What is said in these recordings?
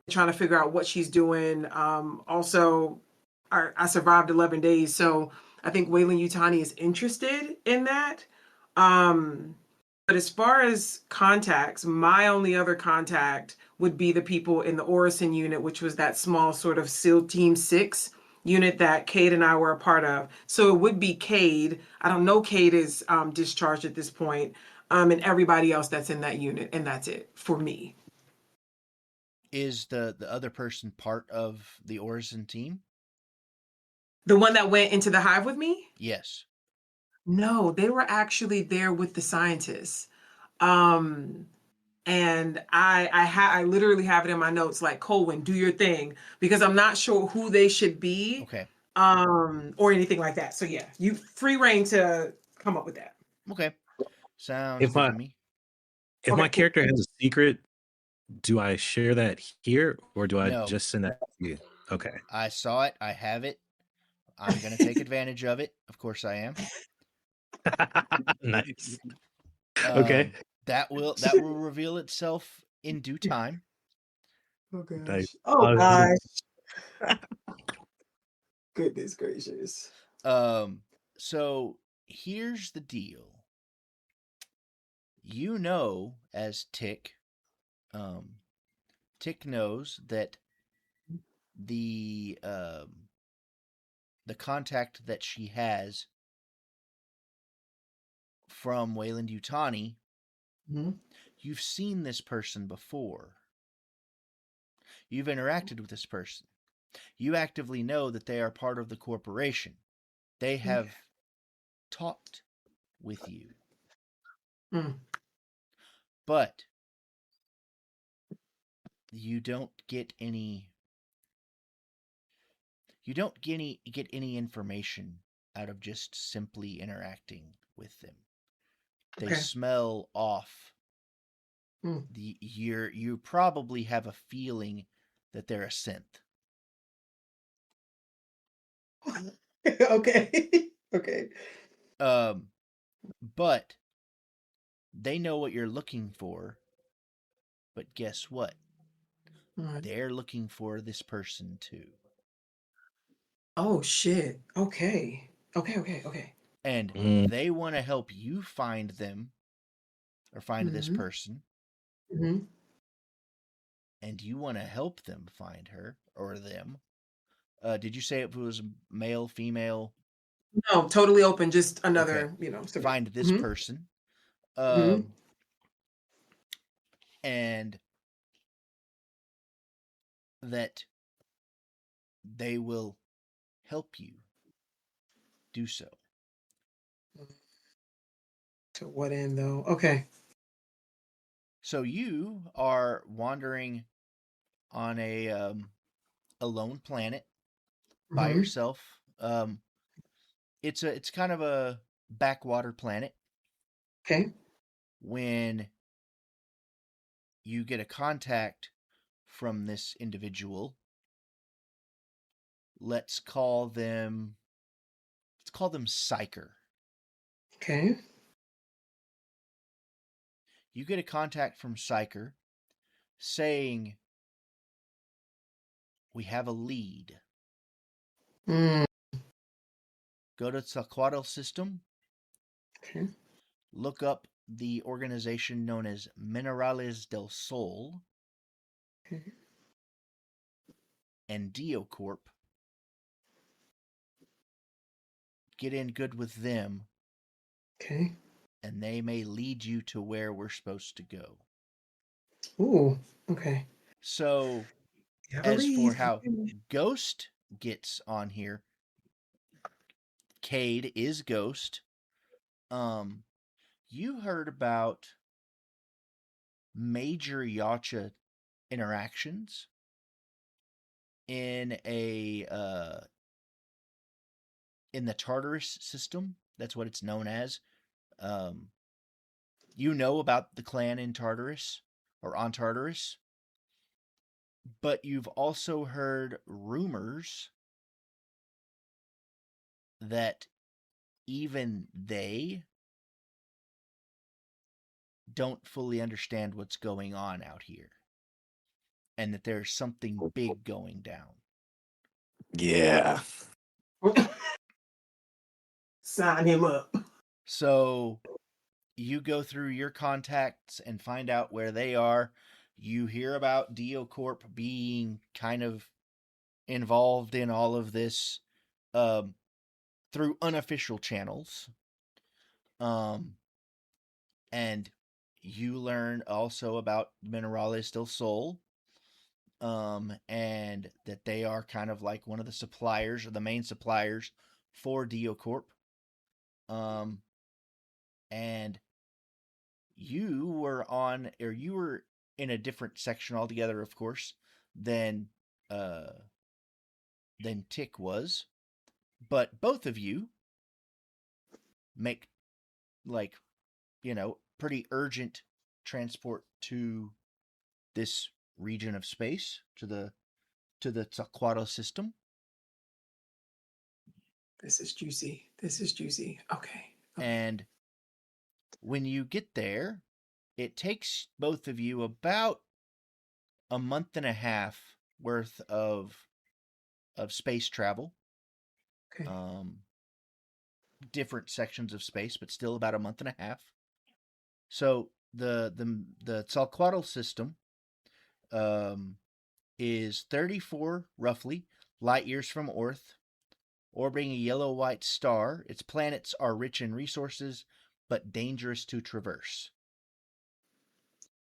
Trying to figure out what she's doing. Also, I survived 11 days, so I think Weyland-Yutani is interested in that. But as far as contacts, my only other contact would be the people in the Orison unit, which was that small sort of SEAL Team 6 unit that Kade and I were a part of. So it would be Kade. I don't know Kade is discharged at this point, and everybody else that's in that unit, and that's it for me. Is the other person part of the Orison team? The one that went into the hive with me? Yes. No, they were actually there with the scientists. And I literally have it in my notes like, Colwyn, do your thing, because I'm not sure who they should be. Okay. Or anything like that. So yeah, you free reign to come up with that. Okay. Sounds good to me. If my character has a secret, do I share that here or do I just send that to you? Okay. I saw it. I have it. I'm going to take advantage of it. Of course I am. Nice. Okay. That will reveal itself in due time. Oh gosh. Nice. Oh gosh. Goodness gracious. So here's the deal. You know, as Tick knows that the contact that she has from Weyland-Yutani, you've seen this person before. You've interacted with this person. You actively know that they are part of the corporation. They have talked with you. But you don't get any information out of just simply interacting with them. They smell off. You probably have a feeling that they're a synth. Okay. Okay. But they know what you're looking for. But guess what? They're looking for this person too. Oh shit. Okay. Okay. And they want to help you find them or find this person. And you want to help them find her or them. Did you say it was male, female? No, totally open. Just another, find this person. And that they will help you do so. To what end, though? Okay. So you are wandering on a lone planet by yourself. It's kind of a backwater planet. Okay. When you get a contact from this individual, let's call them Psyker. Okay. You get a contact from Psyker saying, we have a lead. Go to Tzalcouatl System. Okay. Look up the organization known as Minerales del Sol. Okay. And DioCorp. Get in good with them. Okay. And they may lead you to where we're supposed to go. Ooh, okay. So, as for how Ghost gets on here, Kade is Ghost. You heard about major Yautja interactions in the Tartarus system. That's what it's known as. You know about the clan in Tartarus, or on Tartarus, but you've also heard rumors that even they don't fully understand what's going on out here, and that there's something big going down. Yeah. Sign him up. So you go through your contacts and find out where they are. You hear about DioCorp being kind of involved in all of this through unofficial channels. And you learn also about Minerales del Sol, and that they are kind of like one of the suppliers, or the main suppliers for DioCorp. And you were in a different section altogether, of course, than Tick was. But both of you make, like, pretty urgent transport to this region of space, to the Tzalcouatl System. This is juicy. Okay. And when you get there, it takes both of you about a month and a half worth of space travel. Okay. Different sections of space, but still about a month and a half. So the Tzalcouatl System is 34 roughly light years from Earth, orbiting a yellow-white star. Its planets are rich in resources, but dangerous to traverse.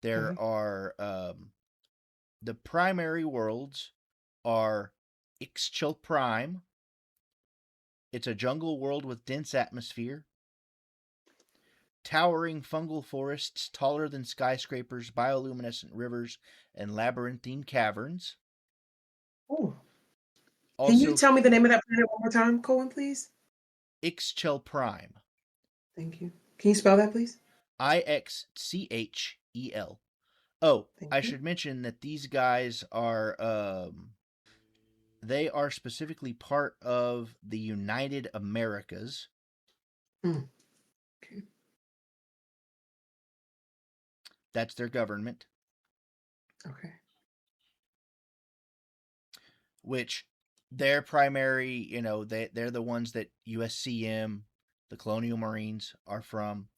There are the primary worlds are Ixchel Prime. It's a jungle world with dense atmosphere, towering fungal forests taller than skyscrapers, bioluminescent rivers, and labyrinthine caverns. Oh. Also, can you tell me the name of that planet one more time, Cohen, please? Ixchel Prime. Thank you. Can you spell that, please? Ixchel. Oh, I should mention that these guys are they are specifically part of the United Americas. Okay. That's their government. Okay. Which their primary, they're the ones that USCM, the Colonial Marines, are from.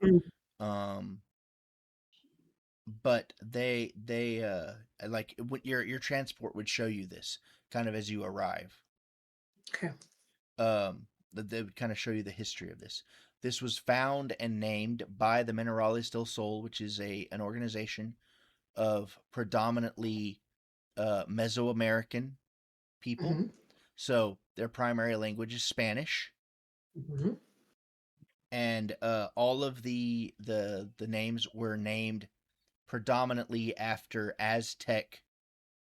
But they like your transport would show you this kind of as you arrive. Okay. They would kind of show you the history of this. This was found and named by the Minerales del Sol, which is an organization of predominantly Mesoamerican people. Mm-hmm. So their primary language is Spanish. Mm-hmm. And all of the names were named predominantly after Aztec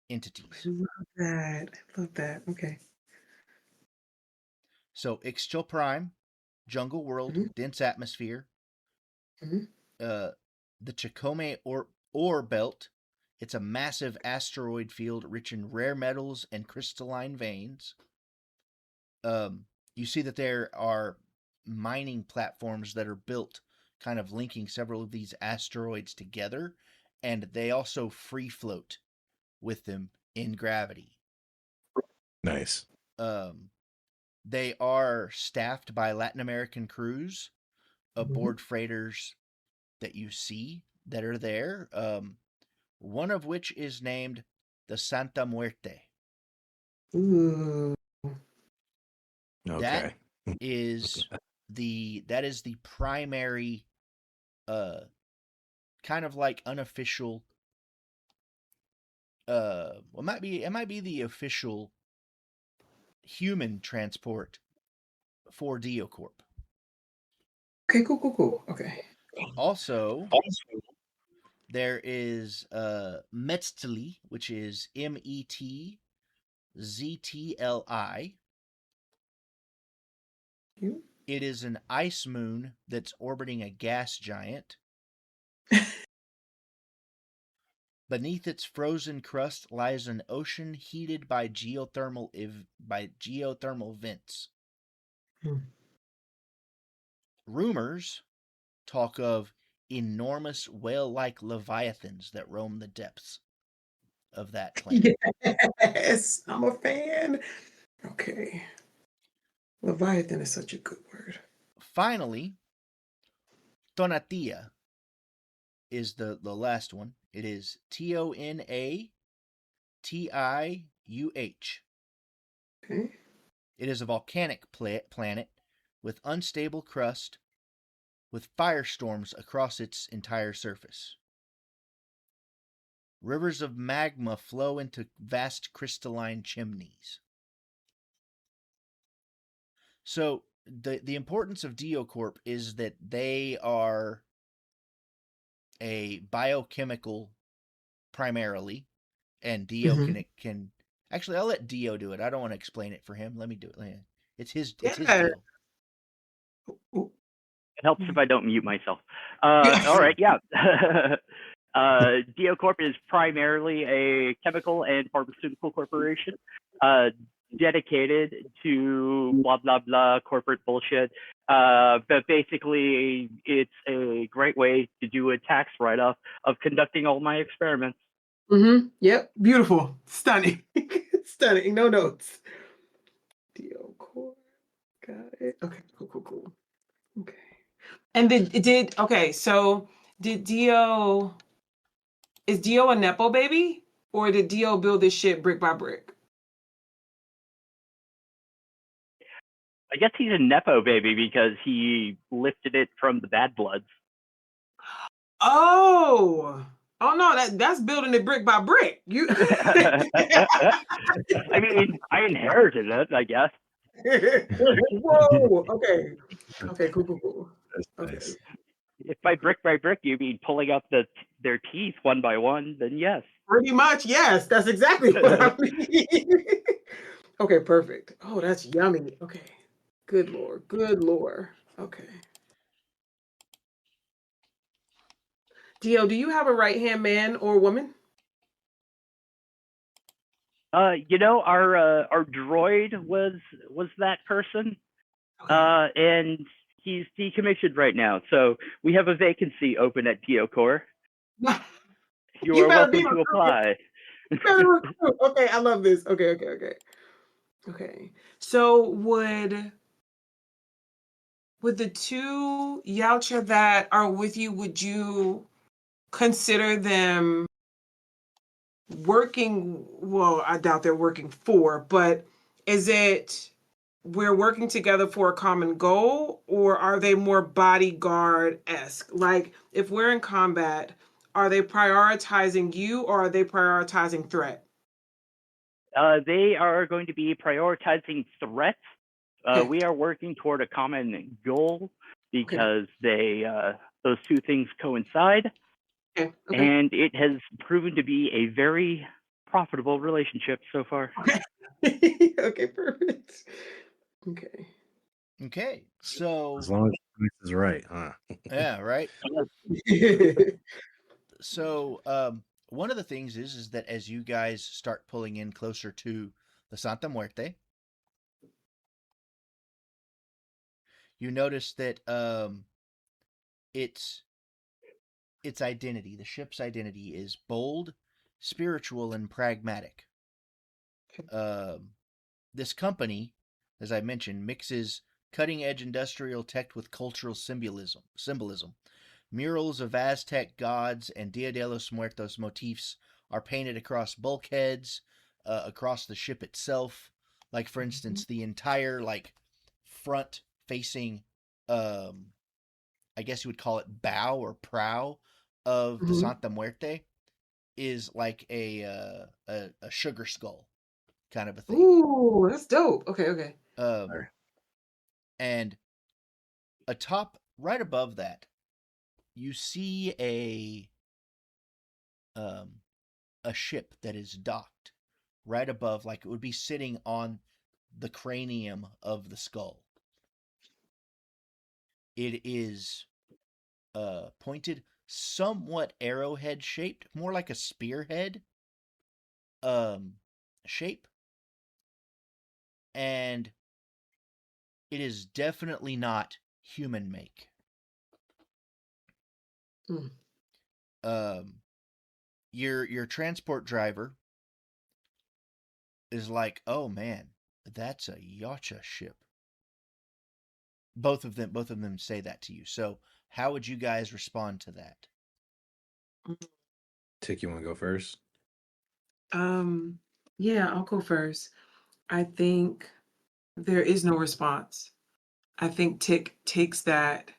entities. I love that. Okay. So Ixchel Prime, jungle world, dense atmosphere. The Chakome ore belt. It's a massive asteroid field rich in rare metals and crystalline veins. You see that there are mining platforms that are built, kind of linking several of these asteroids together, and they also free float with them in gravity. Nice. They are staffed by Latin American crews aboard freighters that you see that are there. One of which is named the Santa Muerte. Ooh. Okay. That is the primary kind of like unofficial it might be the official human transport for DioCorp. Okay, cool. Okay. Also, there is Metztli, which is METZTLI. It is an ice moon that's orbiting a gas giant. Beneath its frozen crust lies an ocean heated by geothermal vents. rumors talk of enormous whale-like leviathans that roam the depths of that planet. Yes, I'm a fan. Okay. Leviathan is such a good word. Finally, Tonatia is the last one. It is Tonatiuh. Okay. It is a volcanic planet with unstable crust, with firestorms across its entire surface. Rivers of magma flow into vast crystalline chimneys. So the importance of DioCorp is that they are a biochemical primarily, and Dio can actually, I'll let Dio do it. I don't want to explain it for him. Let me do it. It's his deal. It helps if I don't mute myself. All right, yeah. DioCorp is primarily a chemical and pharmaceutical corporation dedicated to blah, blah, blah corporate bullshit. But basically, it's a great way to do a tax write-off of conducting all my experiments. Yep. Beautiful. Stunning. Stunning. No notes. DioCorp. Got it. Okay. Cool. Okay. And did Dio, is Dio a Nepo baby? Or did Dio build this shit brick by brick? I guess he's a Nepo baby because he lifted it from the Bad Bloods. Oh no, that's building it brick by brick. You I mean, I inherited it, I guess. Whoa. Okay, cool. Okay. Nice. If by brick you mean pulling up their teeth one by one, then yes. Pretty much, yes. That's exactly what I mean. Okay, perfect. Oh, that's yummy. Okay. Good lord. Okay. Dio, do you have a right-hand man or woman? Our droid was that person. Okay. And he's decommissioned right now. So we have a vacancy open at DioCorp. You are welcome to apply. Okay, I love this. Okay. So would the two Yautja that are with you, would you consider them working? Well, I doubt they're working for, but is it we're working together for a common goal, or are they more bodyguard-esque? Like, if we're in combat, are they prioritizing you, or are they prioritizing threat? They are going to be prioritizing threats. We are working toward a common goal because those two things coincide. Okay. And it has proven to be a very profitable relationship so far. Okay, perfect. Okay. So as long as the price is right, huh? Yeah, right. So one of the things is that as you guys start pulling in closer to the Santa Muerte, you notice that its identity, the ship's identity, is bold, spiritual, and pragmatic. This company, as I mentioned, mixes cutting-edge industrial tech with cultural symbolism. Murals of Aztec gods and Dia de los Muertos motifs are painted across bulkheads, across the ship itself. Like, for instance, the entire front-facing, I guess you would call it bow or prow of the Santa Muerte is like a sugar skull kind of a thing. Ooh, that's dope. Okay. And atop, right above that, you see a ship that is docked right above, like it would be sitting on the cranium of the skull. It is pointed, somewhat arrowhead shaped, more like a spearhead shape, and it is definitely not human make. Mm. Your transport driver is like, oh man, that's a Yautja ship. Both of them say that to you. So how would you guys respond to that? Tick, you want to go first? Yeah, I'll go first. I think there is no response. I think Tick takes that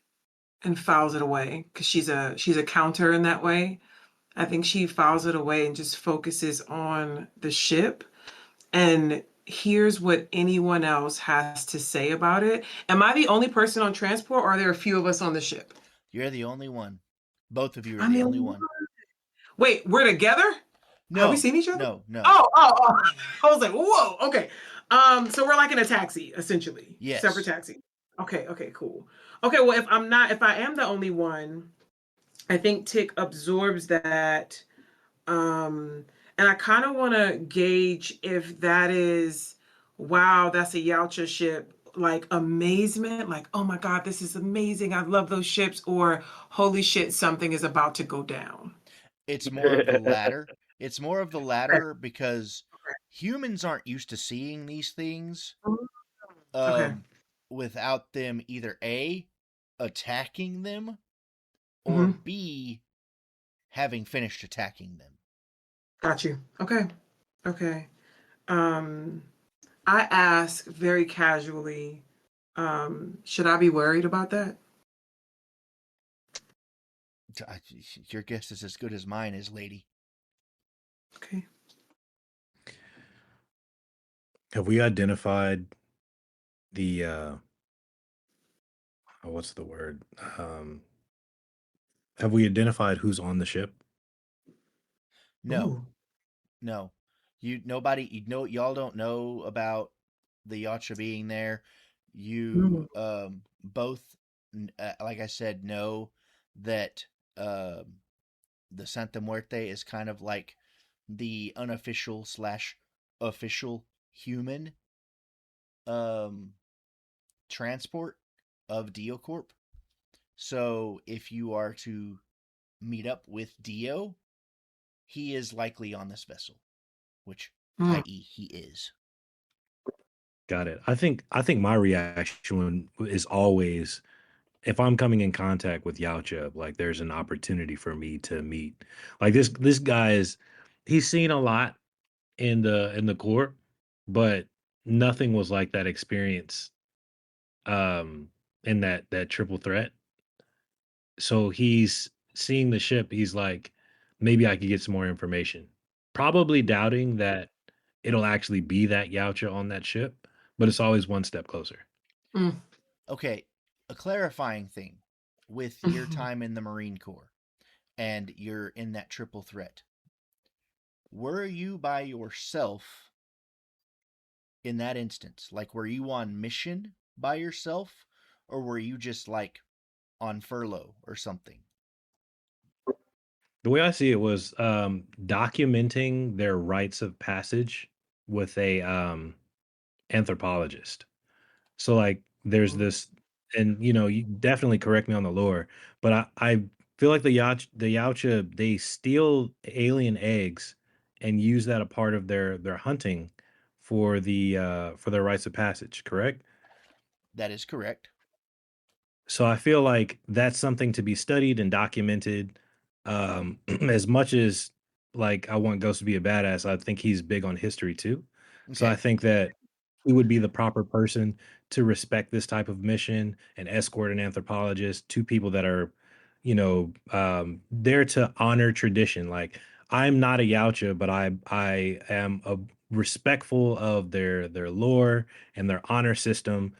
and files it away because she's a counter in that way. I think she files it away and just focuses on the ship and hears what anyone else has to say about it. Am I the only person on transport, or are there a few of us on the ship? You're the only one. Both of you are I'm the the only only one. one. Wait, we're together? Have we No, seen each other? no. Oh. I was like, whoa, okay. So we're like in a taxi, essentially. Yes. Separate taxi. Okay, cool. Okay, well, if I am the only one, I think Tick absorbs that. And I kind of want to gauge if that is, wow, that's a Yautja ship, like amazement, like, oh my God, this is amazing. I love those ships, or holy shit, something is about to go down. It's more of the latter. It's more of the Okay. latter because humans aren't used to seeing these things Okay. without them either A, attacking them, or Mm-hmm. B, having finished attacking them. Got you. Okay. I ask very casually, should I be worried about that? Your guess is as good as mine is, lady. Okay. Have we identified the what's the word? Have we identified who's on the ship? No. Ooh. No. Y'all don't know about the Yautja being there. You both, like I said, know that the Santa Muerte is kind of like the unofficial / official human transport of Dio Corp. So if you are to meet up with Dio, he is likely on this vessel, which i.e. he is. Got it. I think my reaction is always, if I'm coming in contact with Yautja, like there's an opportunity for me to meet. Like this guy he's seen a lot in the Corps, but nothing was like that experience in that triple threat. So he's seeing the ship, he's like, maybe I could get some more information. Probably doubting that it'll actually be that Yautja on that ship, but it's always one step closer. Okay, a clarifying thing with your time in the Marine Corps and you're in that triple threat. Were you by yourself in that instance? Like, were you on mission by yourself, or were you just like on furlough or something? The way I see it was documenting their rites of passage with a anthropologist. So like there's this, and you definitely correct me on the lore, but I feel like the Yautja, they steal alien eggs and use that a part of their hunting for their rites of passage, correct? That is correct. So I feel like that's something to be studied and documented. As much as like I want Ghost to be a badass, I think he's big on history too. So I Okay. think that he would be the proper person to respect this type of mission and escort an anthropologist to people that are, there to honor tradition. Like I'm not a Yautja, but I am respectful of their lore and their honor system,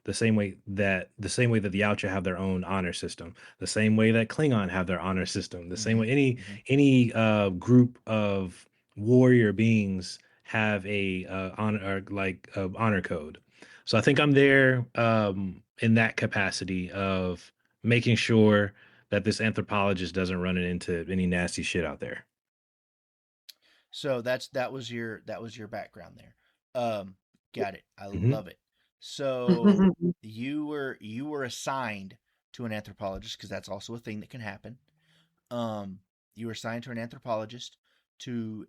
the same way that the Yautja have their own honor system, the same way that Klingon have their honor system, the same way any group of warrior beings have a honor code. So I think I'm there in that capacity of making sure that this anthropologist doesn't run into any nasty shit out there. So that was your background there. Got it. I Mhm. love it. So you were assigned to an anthropologist, because that's also a thing that can happen. You were assigned to an anthropologist to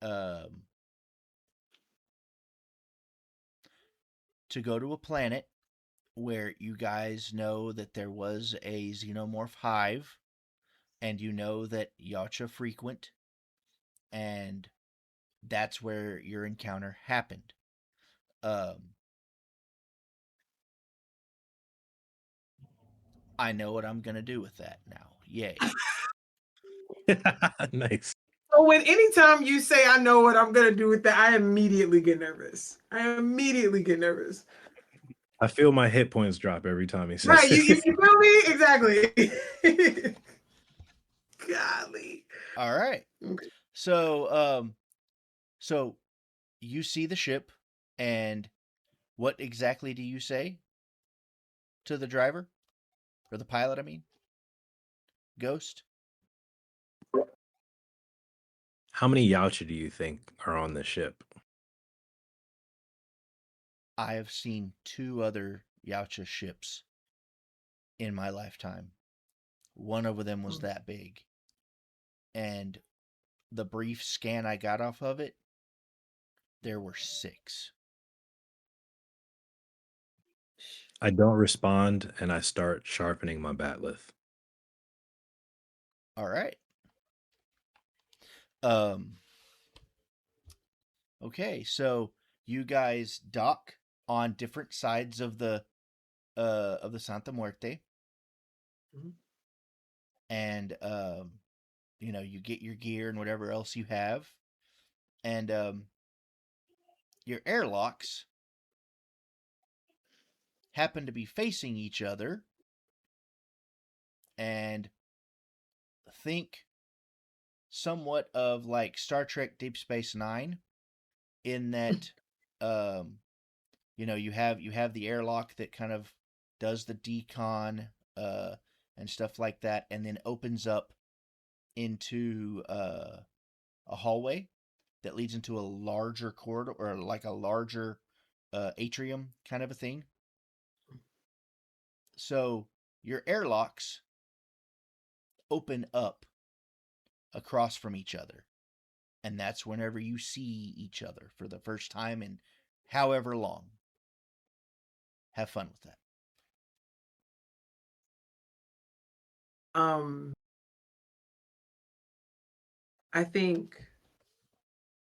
go to a planet where you guys know that there was a Xenomorph hive, and you know that Yautja frequent, and that's where your encounter happened. I know what I'm gonna do with that now. Yay. Nice. So when anytime you say I know what I'm gonna do with that, I immediately get nervous. I feel my hit points drop every time he says Right, you it. feel me? Exactly. Golly. All right. Okay. So you see the ship, and what exactly do you say to the driver? Or the pilot, I mean? Ghost? How many Yautja do you think are on the ship? I have seen 2 other Yautja ships in my lifetime. One of them was that big. And the brief scan I got off of it, there were 6. I don't respond, and I start sharpening my batleth. All right. Okay, so you guys dock on different sides of the Santa Muerte. Mm-hmm. And you get your gear and whatever else you have. And your airlocks happen to be facing each other, and think somewhat of like Star Trek Deep Space Nine, in that you have the airlock that kind of does the decon and stuff like that, and then opens up into a hallway that leads into a larger corridor, or like a larger atrium kind of a thing. So your airlocks open up across from each other, and that's whenever you see each other for the first time in however long. Have fun with that. I think,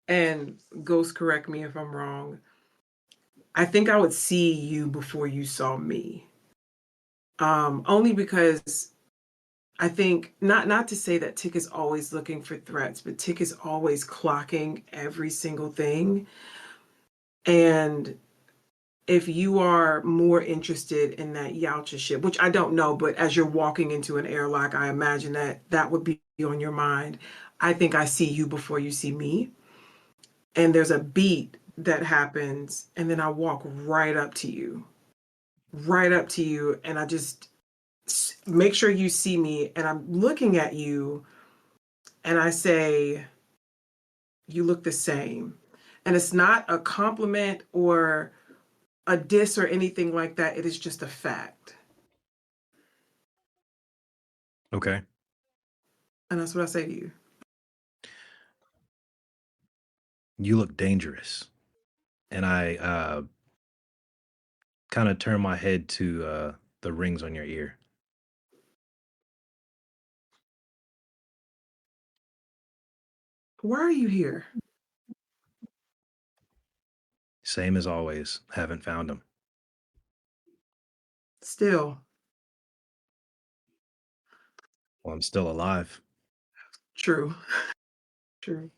and Ghost, correct me if I'm wrong, I think I would see you before you saw me. Only because I think, not to say that Tick is always looking for threats, but Tick is always clocking every single thing. And if you are more interested in that Yautja ship, which I don't know, but as you're walking into an airlock, I imagine that would be on your mind. I think I see you before you see me. And there's a beat that happens, and then I walk right up to you, and I just make sure you see me, and I'm looking at you, and I say, you look the same. And it's not a compliment or a diss or anything like that. It is just a fact. Okay. And that's what I say to you. You look dangerous. And I kind of turn my head to the rings on your ear. Why are you here? Same as always. Haven't found them. Still. Well, I'm still alive. True. True.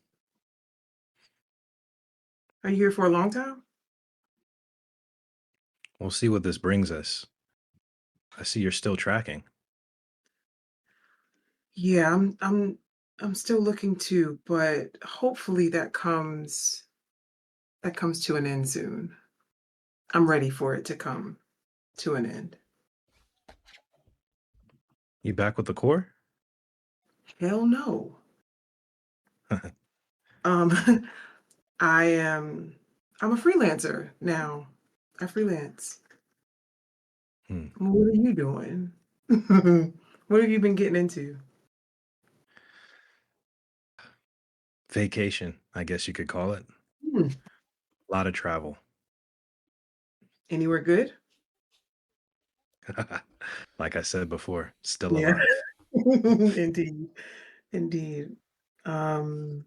Are you here for a long time? We'll see what this brings us. I see you're still tracking. Yeah, I'm still looking too, but hopefully that comes to an end soon. I'm ready for it to come to an end. You back with the core? Hell no. I'm a freelancer now. I freelance. Hmm. What are you doing? What have you been getting into? Vacation, I guess you could call it. Hmm. A lot of travel. Anywhere good? Like I said before, still Yeah. alive. Indeed. Indeed. Well,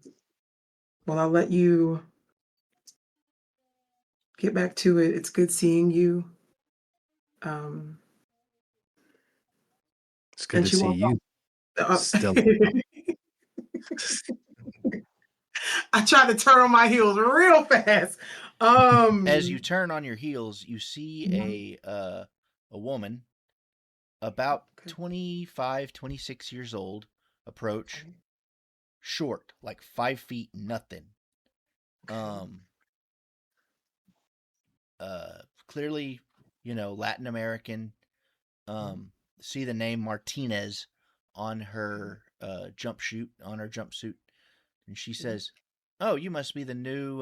I'll let you get back to it. It's good seeing you. Um, It's good and to she see walked off. you still. I tried to turn on my heels real fast. As you turn on your heels, you see Mhm. a woman about Okay. 25, 26 years old approach, Okay. short, like 5 feet nothing. Okay. Clearly, Latin American. Mhm. See the name Martinez on her jumpsuit, and she Okay. says, "Oh, you must be the new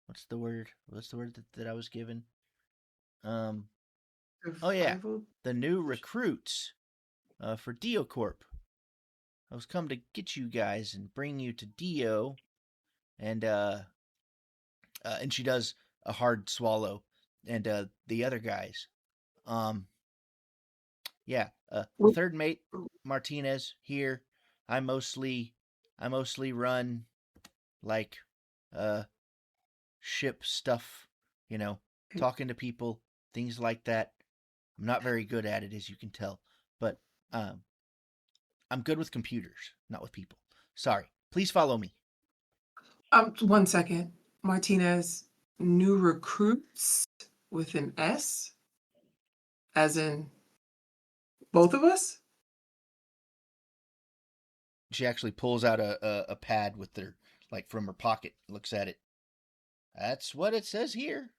what's the word? What's the word that I was given? Oh yeah, Survival. the new recruits for DioCorp. I was come to get you guys and bring you to Dio, and she does a hard swallow, and the other guys, yeah, third mate Martinez here. I mostly run like ship stuff, Okay. talking to people, things like that. I'm not very good at it, as you can tell, but I'm good with computers, not with people. Sorry. Please follow me. 1 second. Martinez, new recruits with an S, as in both of us? She actually pulls out a pad with her, like from her pocket, looks at it. That's what it says here.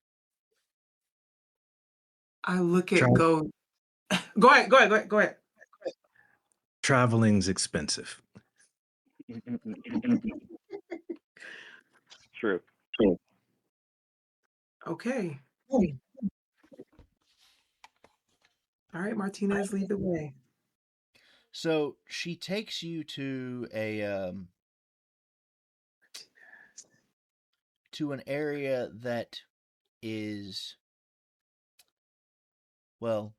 I look Tra- at Go. Go ahead. Go ahead. Go ahead. Go ahead. Traveling's expensive. True. Okay. All right, Martinez, lead the way. So she takes you to an area that is, well,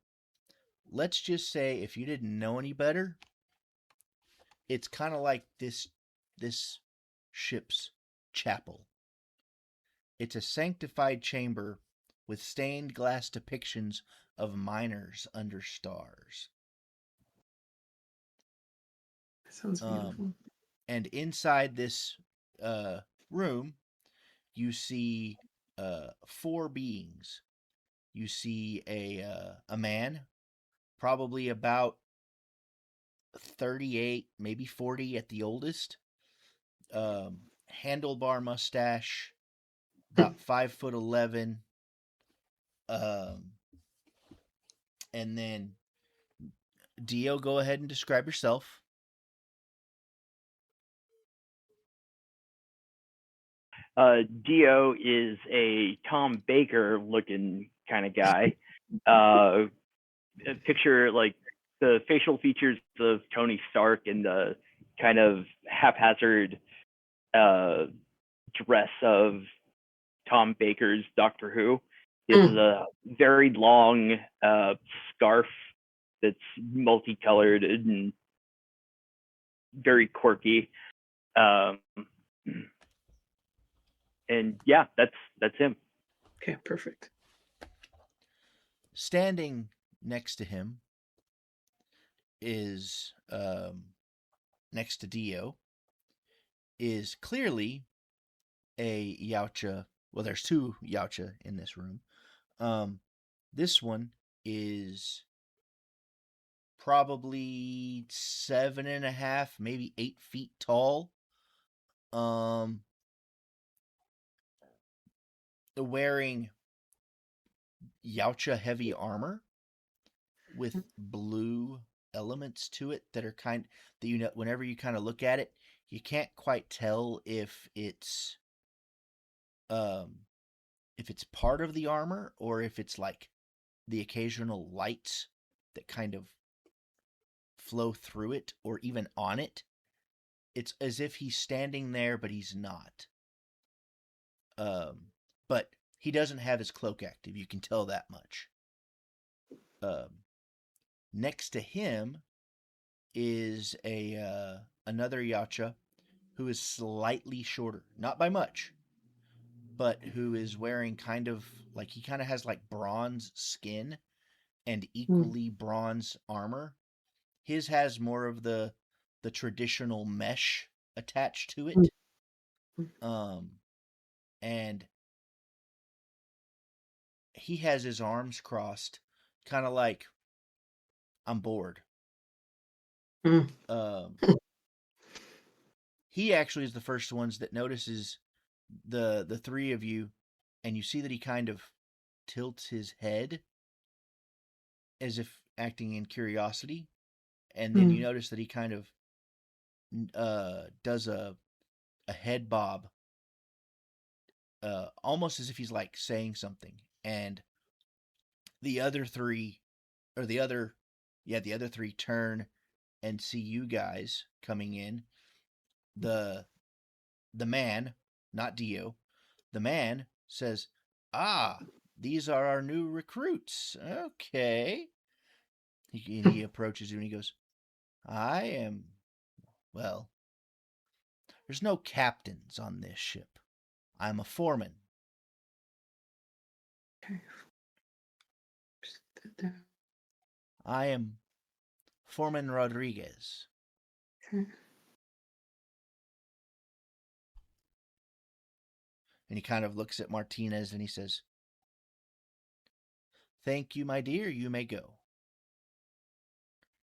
let's just say, if you didn't know any better, it's kind of like this ship's chapel. It's a sanctified chamber with stained glass depictions of miners under stars. That sounds beautiful. And inside this room, you see 4 beings. You see a man, probably about 38, maybe 40 at the oldest. Handlebar mustache, about 5'11". And then Dio, go ahead and describe yourself. Dio is a Tom Baker looking kind of guy. Picture like the facial features of Tony Stark and the kind of haphazard dress of Tom Baker's Doctor Who. This is a very long scarf that's multicolored and very quirky. And yeah, that's him. Okay, perfect. Standing next to him is, next to Dio, is clearly a Yautja. Well, there's 2 Yautja in this room. This one is probably 7.5, maybe 8 feet tall. Wearing Yautja heavy armor with blue elements to it that are that whenever you kind of look at it, you can't quite tell if it's if it's part of the armor or if it's like the occasional lights that kind of flow through it or even on it. It's as if he's standing there, but he's not. But he doesn't have his cloak active. You can tell that much. Next to him is another Yautja who is slightly shorter, not by much, but who is wearing kind of like, he kind of has like bronze skin and equally bronze armor. His has more of the traditional mesh attached to it. And he has his arms crossed, kind of like, I'm bored. He actually is the first ones that notices the three of you, and you see that he kind of tilts his head as if acting in curiosity, and then you notice that he kind of does a head bob, almost as if he's like saying something, and the other three turn and see you guys coming in. The man, not Dio, the man says, "Ah, these are our new recruits. Okay." He approaches you and he goes, "I am, well, there's no captains on this ship. I'm a foreman." Okay. "I am Foreman Rodriguez." Okay. And he kind of looks at Martinez and he says, "Thank you, my dear. You may go."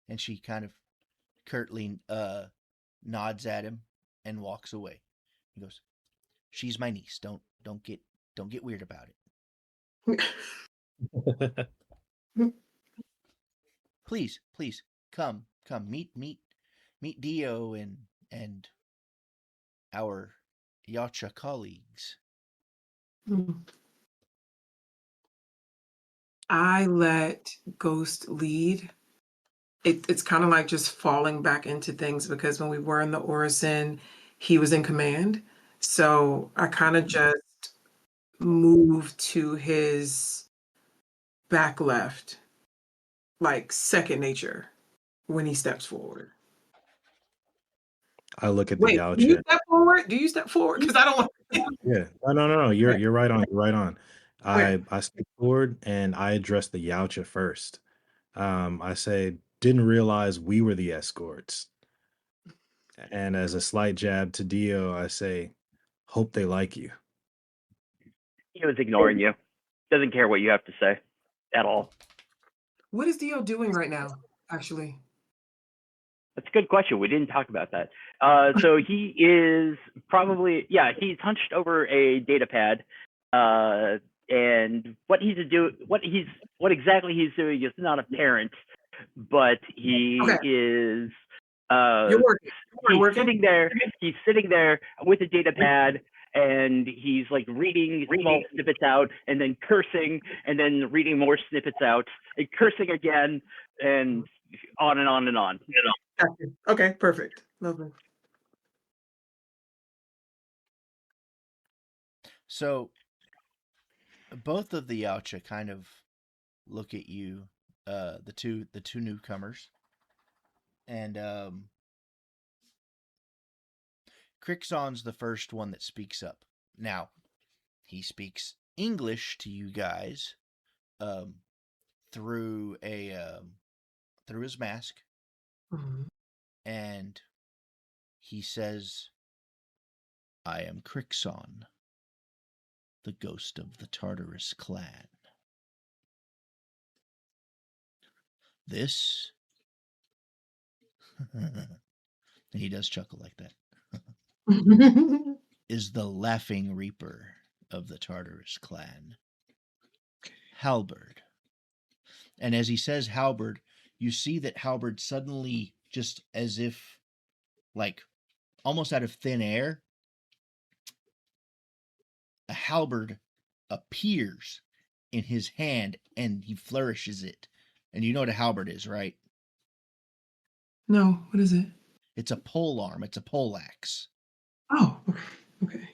And she kind of curtly nods at him and walks away. He goes, "She's my niece. Don't get weird about it. Please, come meet Dio and our Yautja colleagues." I let Ghost lead. It's kind of like just falling back into things, because when we were in the Orison, he was in command. So I kind of just moved to his back left, like second nature, when he steps forward. I look at the Wait, Yautja. do you step forward? Do you step forward? Because I don't want Yeah. No. You're right on. You're right on. Okay. I step forward and I address the Yautja first. I say, didn't realize we were the escorts. And as a slight jab to Dio, I say, hope they like you. He was ignoring you. Doesn't care what you have to say at all. What is Dio doing right now, actually? That's a good question. We didn't talk about that. So he is probably, he's hunched over a data pad. And what exactly he's doing is not apparent, but he is You're working. he's sitting there with a data pad, and he's like reading small snippets out and then cursing and then reading more snippets out and cursing again and on and on and on. Gotcha. Okay, perfect. Lovely. So both of the Yautja kind of look at you, the two newcomers, and Crixon's the first one that speaks up. Now, he speaks English to you guys through his mask, and he says, "I am Crixon, the ghost of the Tartarus clan. This," and he does chuckle like that, "is the laughing reaper of the Tartarus clan, Halberd." And as he says Halberd, you see that Halberd suddenly, just as if, like, almost out of thin air, a halberd appears in his hand and he flourishes it. And you know what a halberd is, right? No, what is it? It's a pole arm. It's a pole axe. Oh, okay.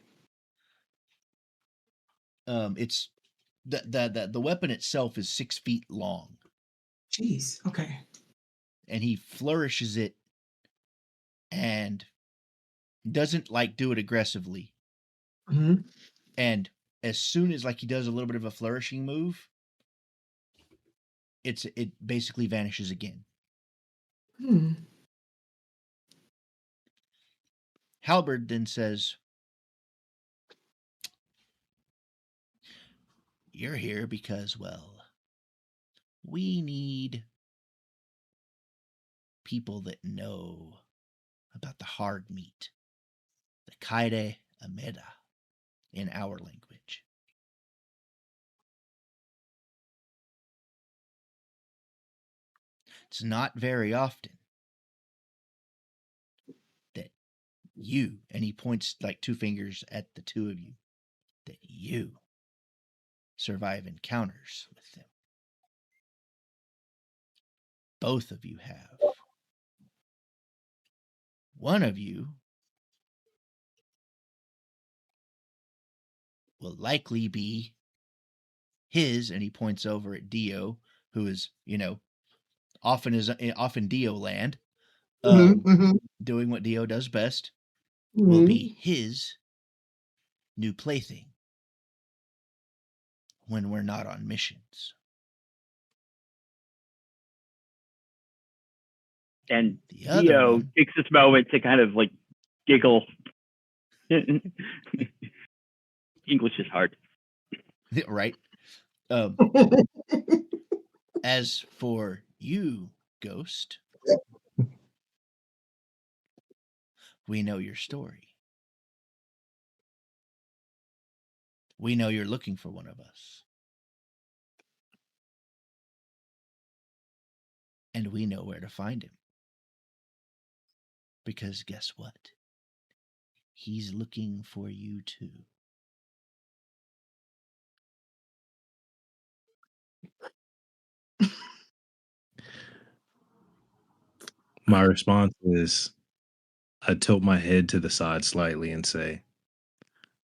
It's the weapon itself is 6 feet long. Jeez. Okay. And he flourishes it and doesn't like do it aggressively. Mm-hmm. And as soon as like he does a little bit of a flourishing move, it basically vanishes again. Halberd then says, "You're here because, well, we need people that know about the hard meat, the Kade Ameda in our language. It's not very often that you," and he points like 2 fingers at the 2 of you, "that you survive encounters with them. Both of you have. One of you will likely be his," and he points over at Dio, who is, often Dio land, doing what Dio does best, will be his new plaything when we're not on missions. And The other Dio one takes this moment to kind of like giggle. English is hard. right? As for you, Ghost, we know your story. We know you're looking for one of us. And we know where to find him. Because guess what? He's looking for you too. My response is I tilt my head to the side slightly and say,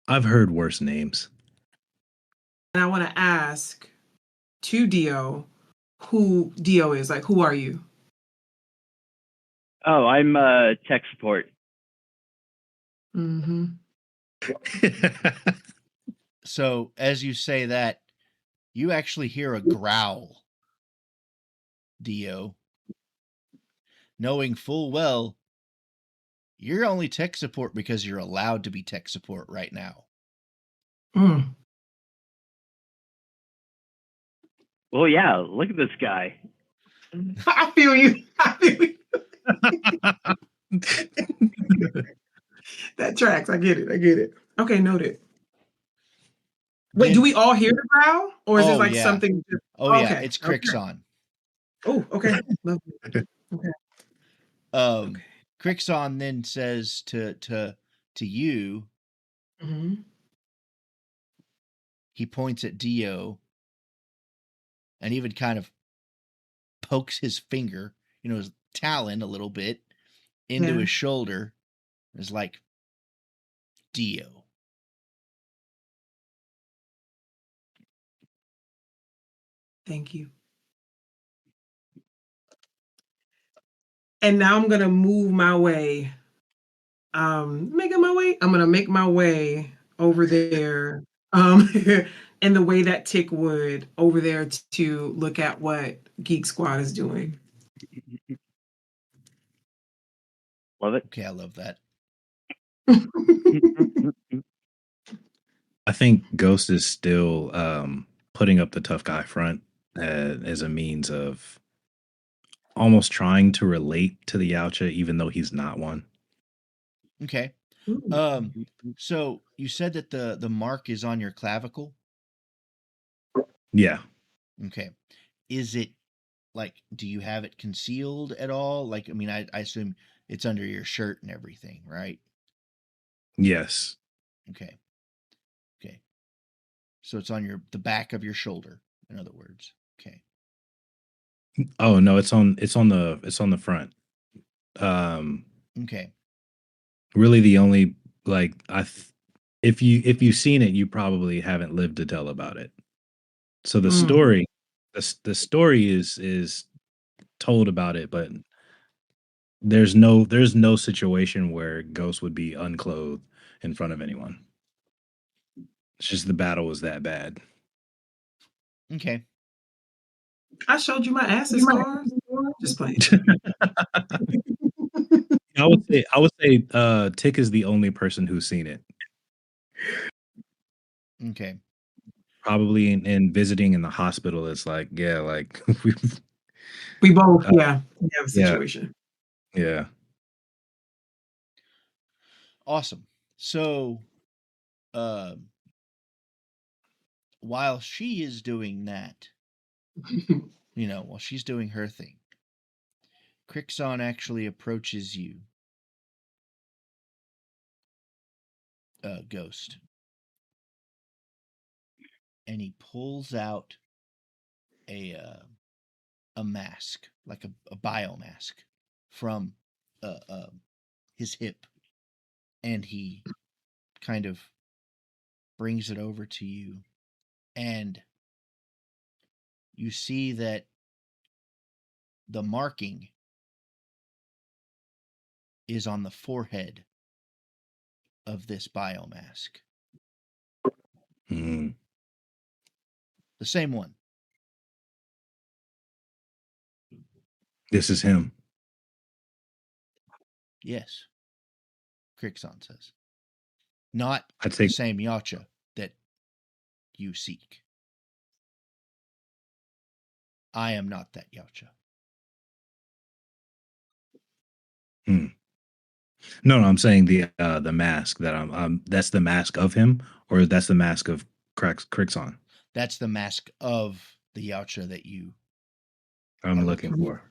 I've heard worse names. And I want to ask to Dio who Dio is. Like, who are you? Oh, I'm tech support. Mm-hmm. So as you say that, you actually hear a growl, Dio, knowing full well you're only tech support because you're allowed to be tech support right now. Well, yeah, look at this guy. I feel you. That tracks. I get it. Okay, noted. Wait, do we all hear the growl? Or is this like something? Yeah, it's Crixon. Oh, okay. Okay. Crixon then says to you, he points at Dio and even kind of pokes his finger, his talon a little bit into his shoulder. It's like, Dio. Thank you. And now I'm going to move my way. I'm going to make my way over there in the way that Tick would over there to look at what Geek Squad is doing. Love it. Okay, I love that. I think Ghost is still putting up the tough guy front as a means of almost trying to relate to the Yautja, even though he's not one. Okay. So you said that the mark is on your clavicle? Yeah. Okay. Is it like, do you have it concealed at all? Like, I mean, I assume it's under your shirt and everything, right? Yes. Okay. So it's on the back of your shoulder, in other words. Okay. Oh no, it's on the front. Okay. Really the only like if you've seen it, you probably haven't lived to tell about it. So the story the story is told about it, but there's no situation where Ghost would be unclothed in front of anyone. It's just the battle was that bad. Okay. I showed you my acid scars. Just playing. I would say Tick is the only person who's seen it. Okay. Probably in visiting in the hospital, it's like, yeah, like we both, we have a situation. Yeah. Awesome. So, while she is doing that, while she's doing her thing, Crixon actually approaches you, Ghost, and he pulls out a mask, like a biomask, from his hip, and he kind of brings it over to you, and you see that the marking is on the forehead of this biomask. Mm-hmm. The same one. This is him. Yes. Crixon says. Not I'd say the same Yautja that you seek. I am not that Yautja. No, I'm saying the mask that I'm that's the mask of him, or that's the mask of Crixon. That's the mask of the Yautja that you I'm looking for.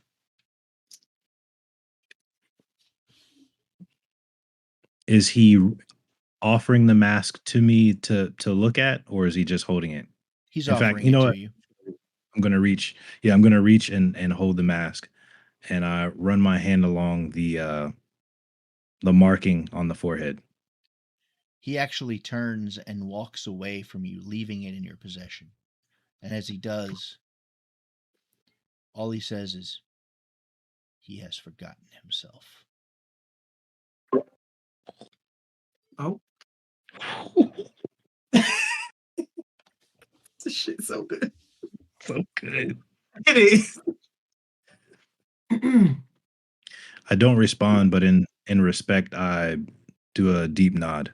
Is he offering the mask to me to look at, or is he just holding it? He's In offering fact, you know it what? to you. I'm gonna reach. Yeah, I'm gonna reach and hold the mask, and I run my hand along the marking on the forehead. He actually turns and walks away from you, leaving it in your possession. And as he does, all he says is, he has forgotten himself. Oh. This shit's so good. So good. It is. I don't respond, but in respect, I do a deep nod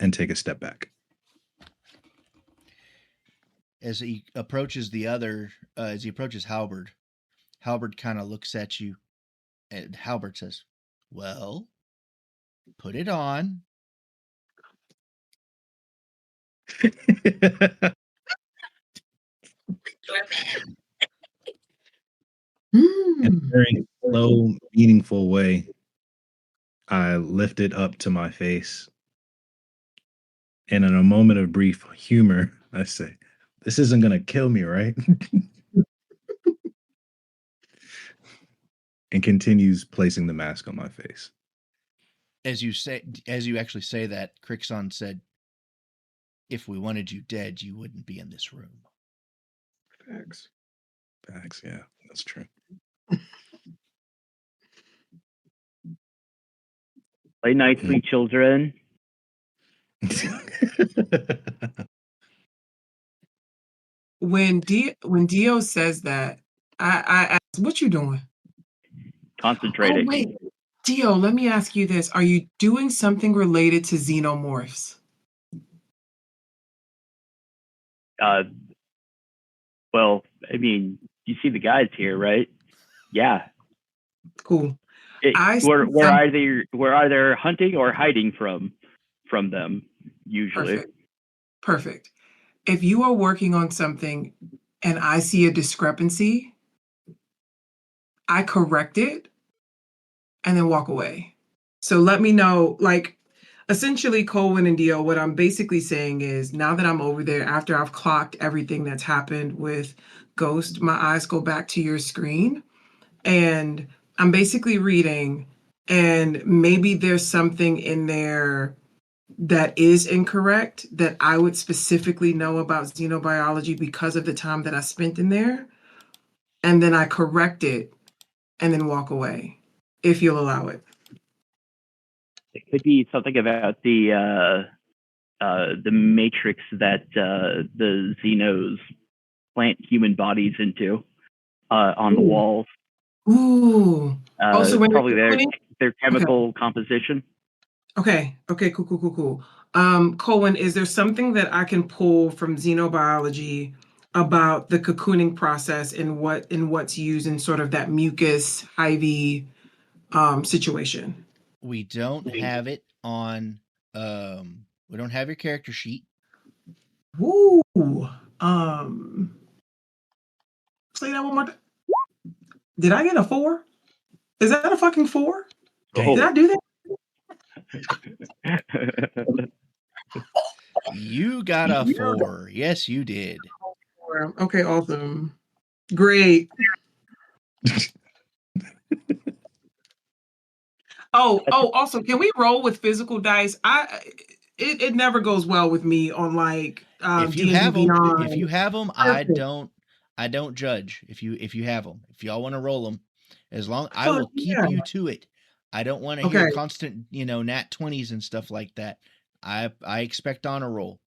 and take a step back. As he approaches as he approaches Halberd kind of looks at you, and Halberd says, well, put it on. In a very slow, meaningful way, I lift it up to my face. And in a moment of brief humor, I say, this isn't going to kill me, right? And continues placing the mask on my face. As you actually say that, Crixon said, if we wanted you dead, you wouldn't be in this room. Facts, yeah, that's true. Play nicely, children. When Dio says that, I ask, what you doing? Concentrating. Oh, wait. Dio, let me ask you this. Are you doing something related to Xenomorphs? Well, I mean, you see the guys here, right? Yeah. Cool. We're either hunting or hiding from them, usually. Perfect. If you are working on something and I see a discrepancy, I correct it and then walk away. So let me know, like, essentially, Colwyn and Dio, what I'm basically saying is now that I'm over there, after I've clocked everything that's happened with Ghost, my eyes go back to your screen and I'm basically reading, and maybe there's something in there that is incorrect that I would specifically know about xenobiology because of the time that I spent in there. And then I correct it and then walk away, if you'll allow it. It could be something about the matrix that the Xenos plant human bodies into on the Ooh. walls. Ooh. Also, when Probably you're their chemical composition. Okay. Cool. Colin, is there something that I can pull from xenobiology about the cocooning process and what's used in sort of that mucus hive situation? We don't have it on. We don't have your character sheet. Woo. Say that one more time. Did I get a 4? Is that a fucking 4? Dang. Did I do that? You got a 4. Yes, you did. Okay, awesome. Great. Also, can we roll with physical dice? It never goes well with me on like If you D&D have them, Beyond. if you have them, I don't judge. If you have them, if y'all want to roll them, as long I will keep you to it. I don't want to hear constant, nat 20s and stuff like that. I expect on a roll.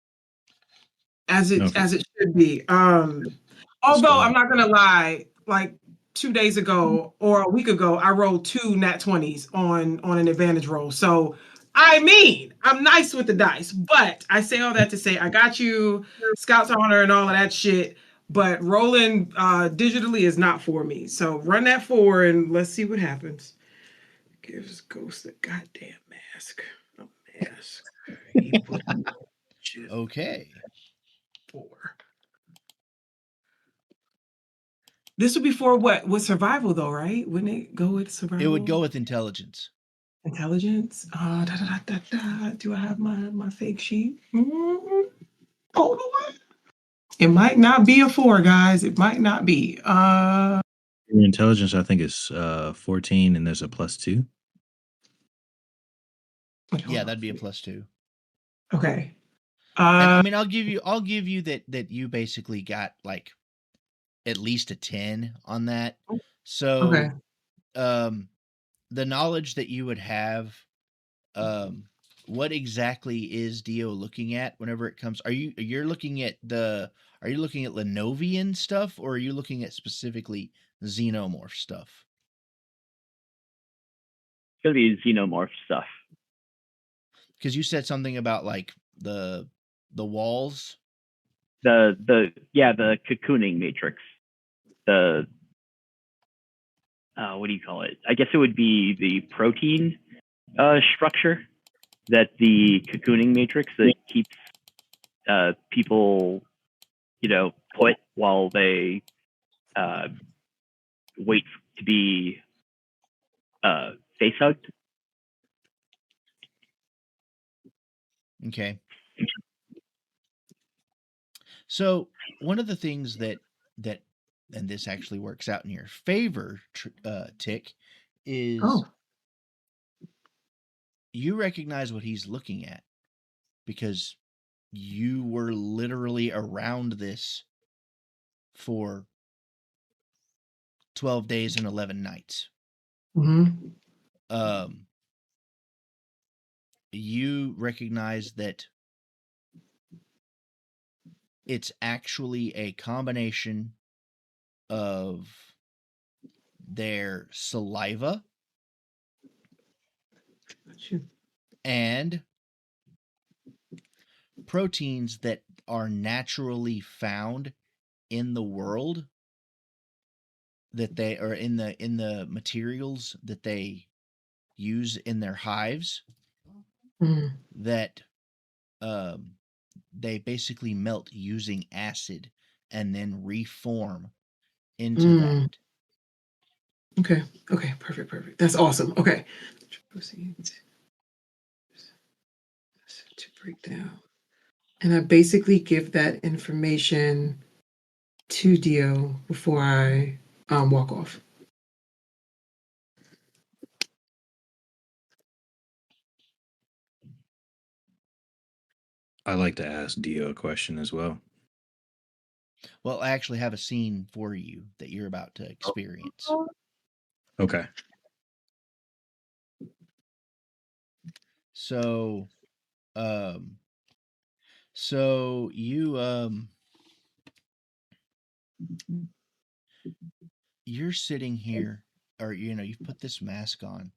As it should be. Although I'm not gonna lie, like 2 days ago or a week ago, I rolled 2 nat 20s on an advantage roll. So I mean, I'm nice with the dice, but I say all that to say I got you, Scout's honor and all of that shit. But rolling digitally is not for me. So run that 4 and let's see what happens. Gives Ghost a goddamn mask. A mask. Okay. 4. This would be for what? With survival, though, right? Wouldn't it go with survival? It would go with intelligence. Intelligence? Do I have my fake sheet? Mm-hmm. Hold on. It might not be a 4, guys. It might not be. Your intelligence, I think, is 14, and there's a +2. Yeah, that'd be a +2. Okay. And I mean, I'll give you that you basically got like at least a 10 on that. So, okay. The knowledge that you would have, what exactly is Dio looking at whenever it comes? Are you looking at Lenovian stuff, or are you looking at specifically Xenomorph stuff? It's gonna be Xenomorph stuff. Because you said something about like the walls. The cocooning matrix. The what do you call it? I guess it would be the protein structure that the cocooning matrix that keeps people, put while they wait to be face hugged. Okay. So one of the things that and this actually works out in your favor, Tick, is you recognize what he's looking at because you were literally around this for 12 days and 11 nights. Mm-hmm. You recognize that it's actually a combination of their saliva and proteins that are naturally found in the world, that they are in the materials that they use in their hives, that they basically melt using acid and then reform into that. Okay. Perfect. That's awesome. Okay. to break down. And I basically give that information to Dio before I walk off. I like to ask Dio a question as well. Well, I actually have a scene for you that you're about to experience. Okay. So, so you're sitting here, or you've put this mask on,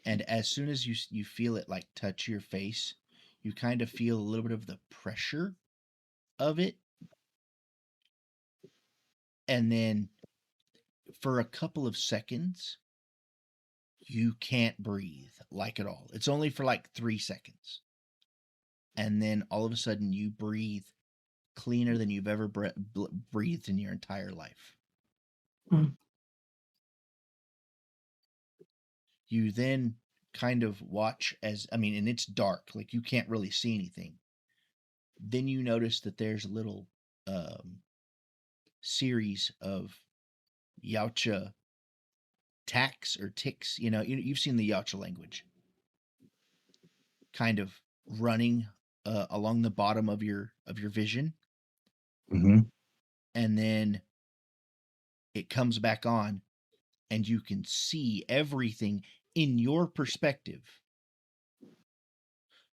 and as soon as you feel it like touch your face, you kind of feel a little bit of the pressure of it, and then for a couple of seconds you can't breathe like at all. It's only for like 3 seconds, and then all of a sudden you breathe cleaner than you've ever breathed in your entire life. You then kind of watch and it's dark, like you can't really see anything. Then you notice that there's a little series of Yautja tacks or ticks. You've seen the Yautja language, kind of running along the bottom of your vision, Mm-hmm. and then it comes back on, and you can see everything in your perspective.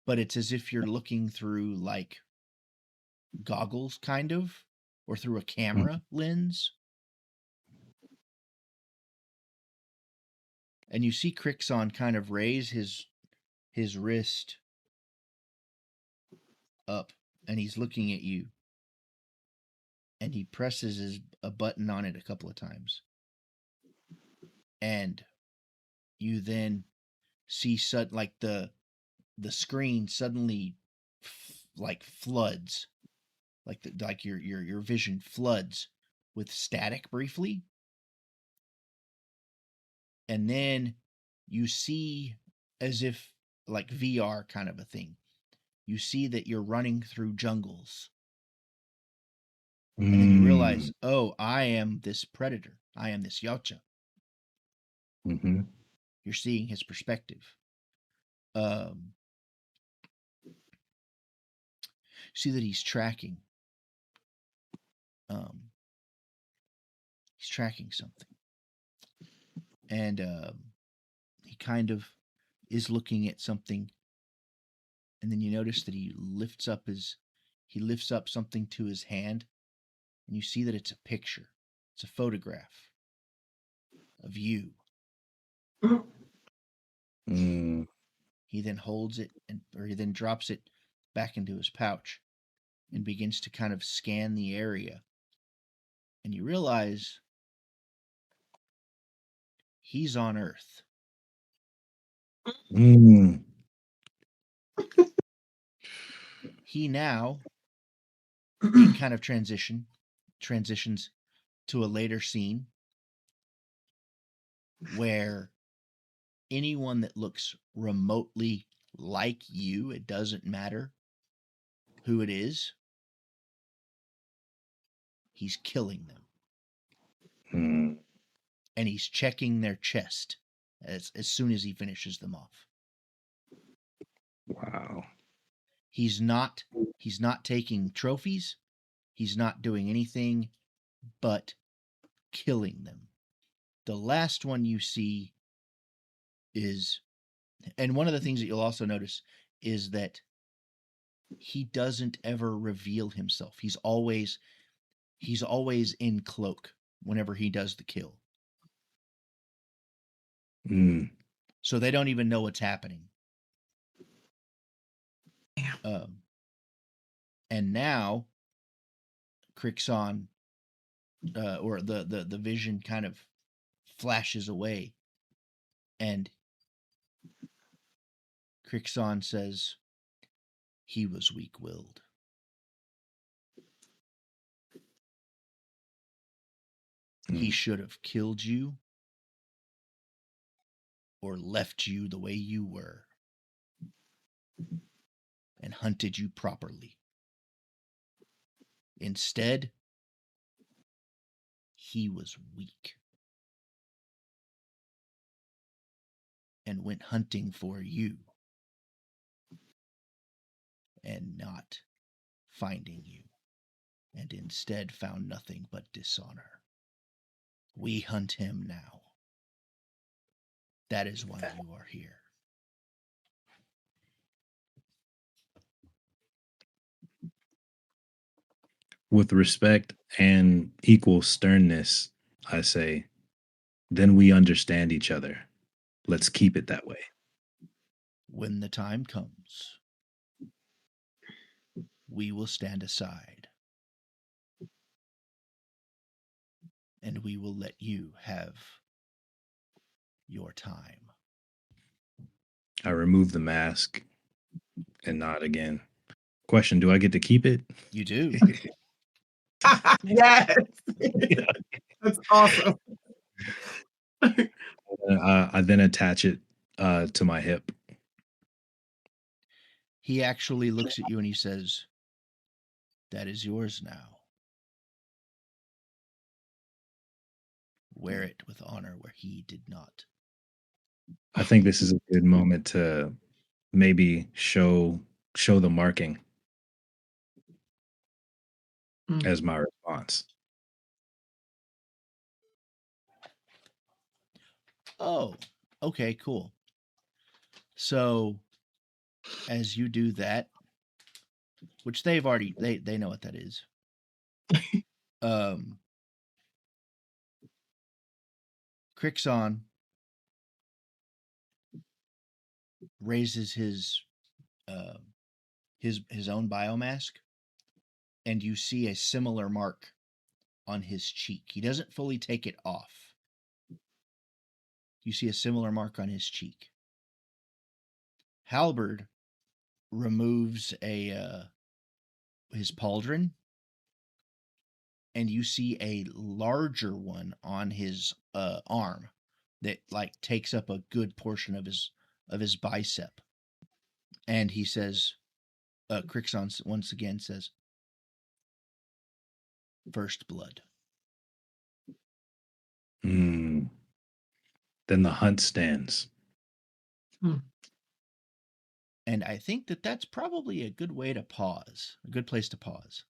But it's as if you're looking through like goggles, kind of, or through a camera lens. And you see Crixon kind of raise his wrist up, and he's looking at you, and he presses a button on it a couple of times, and you then see like the screen suddenly like floods, like your vision floods with static briefly, and then you see, as if like VR kind of a thing, you see that you're running through jungles. And then you realize, oh, I am this predator. I am this Yautja. Mm-hmm. You're seeing his perspective. See that he's tracking. He's tracking something. And he kind of is looking at something. And then you notice that he lifts up something to his hand. And you see that it's a picture. It's a photograph of you. Mm. He then holds it, or he then drops it back into his pouch and begins to kind of scan the area. And you realize he's on Earth. Mm. He now, in kind of transitions to a later scene where anyone that looks remotely like you, it doesn't matter who it is, he's killing them. Mm. And he's checking their chest as soon as he finishes them off. Wow. He's not taking trophies. He's not doing anything but killing them. The last one you see is, and one of the things that you'll also notice is that he doesn't ever reveal himself. He's always in cloak whenever he does the kill. Mm. So they don't even know what's happening. And now Crixon, or the vision kind of flashes away, and Crixon says, he was weak-willed. He should have killed you or left you the way you were. and hunted you properly. Instead, he was weak and went hunting for you and not finding you, and instead found nothing but dishonor. We hunt him now. That is why you are here. With respect and equal sternness, I say, then we understand each other. Let's keep it that way. When the time comes, we will stand aside, and we will let you have your time. I remove the mask and nod again. Question, do I get to keep it? You do. Yes. That's awesome. I then attach it to my hip. He actually looks at you and he says, that is yours now. Wear it with honor where he did not. I think this is a good moment to maybe show the marking as my response. Oh, okay, cool. So as you do that, which they've already they know what that is. Crixon raises his own biomask, and you see a similar mark on his cheek. He doesn't fully take it off. You see a similar mark on his cheek. Halberd removes his pauldron, and you see a larger one on his arm that like takes up a good portion of his bicep. And he says, Crixon once again says, "First blood." Then the hunt stands. And I think that's probably a good way to pause, a good place to pause.